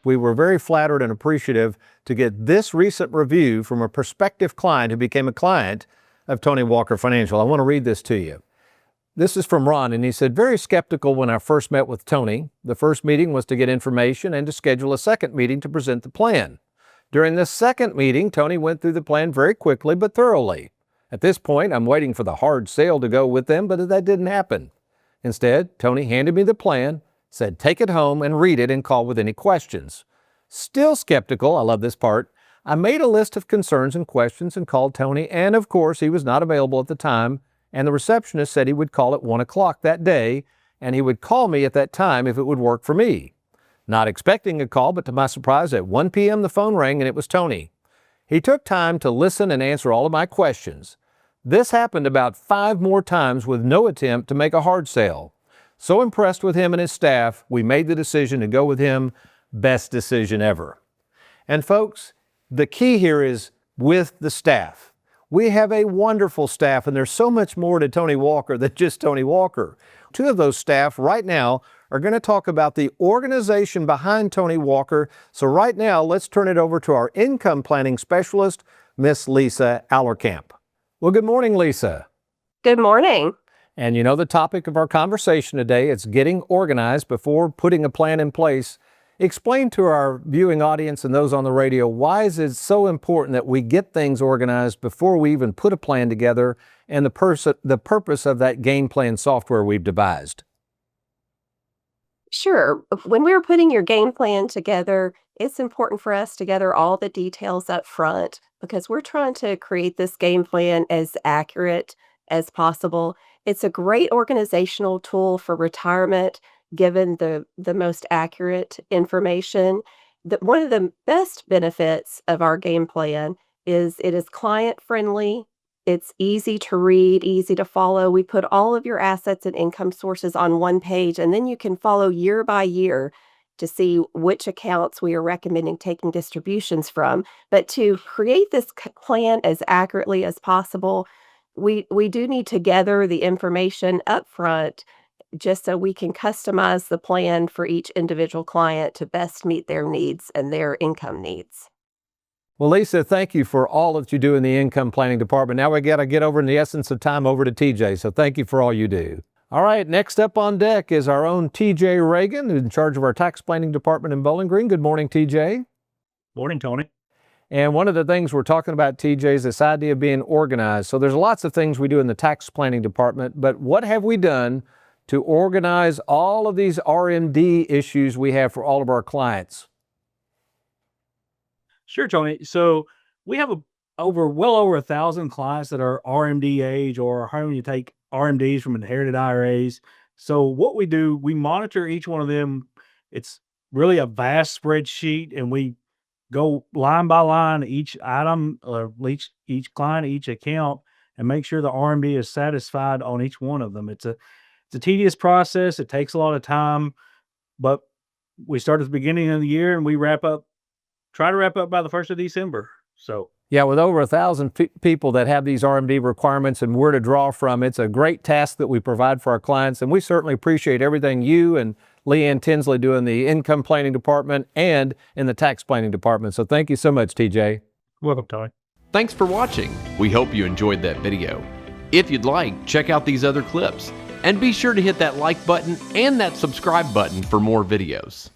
We were very flattered and appreciative to get this recent review from a prospective client who became a client of Tony Walker Financial. I want to read this to you. This is from Ron, and he said, very skeptical when I first met with Tony. The first meeting was to get information and to schedule a second meeting to present the plan. During the second meeting, Tony went through the plan very quickly but thoroughly. At this point, I'm waiting for the hard sale to go with them, but that didn't happen. Instead, Tony handed me the plan, said take it home and read it and call with any questions. Still skeptical, I love this part, I made a list of concerns and questions and called Tony, and of course he was not available at the time, and the receptionist said he would call at 1 o'clock that day, and he would call me at that time if it would work for me. Not expecting a call, but to my surprise, at 1 p.m. the phone rang and it was Tony. He took time to listen and answer all of my questions. This happened about 5 more times with no attempt to make a hard sale. So impressed with him and his staff, we made the decision to go with him. Best decision ever. And folks, the key here is with the staff. We have a wonderful staff, and there's so much more to Tony Walker than just Tony Walker. 2 of those staff right now are going to talk about the organization behind Tony Walker. So right now, let's turn it over to our income planning specialist, Miss Lisa Allerkamp. Well, good morning, Lisa. Good morning. And you know the topic of our conversation today, it's getting organized before putting a plan in place. Explain to our viewing audience and those on the radio, why is it so important that we get things organized before we even put a plan together, and the purpose of that game plan software we've devised? Sure. When we're putting your game plan together, it's important for us to gather all the details up front because we're trying to create this game plan as accurate as possible. It's a great organizational tool for retirement, given the most accurate information. One of the best benefits of our game plan is it is client friendly. It's easy to read, easy to follow. We put all of your assets and income sources on one page, and then you can follow year by year to see which accounts we are recommending taking distributions from. But to create this plan as accurately as possible, we do need to gather the information up front just so we can customize the plan for each individual client to best meet their needs and their income needs. Well, Lisa, thank you for all that you do in the income planning department. Now we got to get over in the essence of time over to TJ, so thank you for all you do. All right, next up on deck is our own TJ Reagan, who's in charge of our tax planning department in Bowling Green. Good morning, TJ. Morning, Tony. And one of the things we're talking about, TJ, is this idea of being organized. So there's lots of things we do in the tax planning department, but what have we done to organize all of these RMD issues we have for all of our clients? Sure, Tony. So we have well over 1,000 clients that are RMD age or having to take RMDs from inherited IRAs. So what we do, we monitor each one of them. It's really a vast spreadsheet, and we go line by line, each item, each client, each account, and make sure the RMD is satisfied on each one of them. It's a tedious process. It takes a lot of time, but we start at the beginning of the year and we try to wrap up by the 1st of December. So yeah, with over 1,000 people that have these RMD requirements and where to draw from, it's a great task that we provide for our clients. And we certainly appreciate everything you and Leanne Tinsley do in the income planning department and in the tax planning department. So thank you so much, TJ. Welcome, Tony. Thanks for watching. We hope you enjoyed that video. If you'd like, check out these other clips. And be sure to hit that like button and that subscribe button for more videos.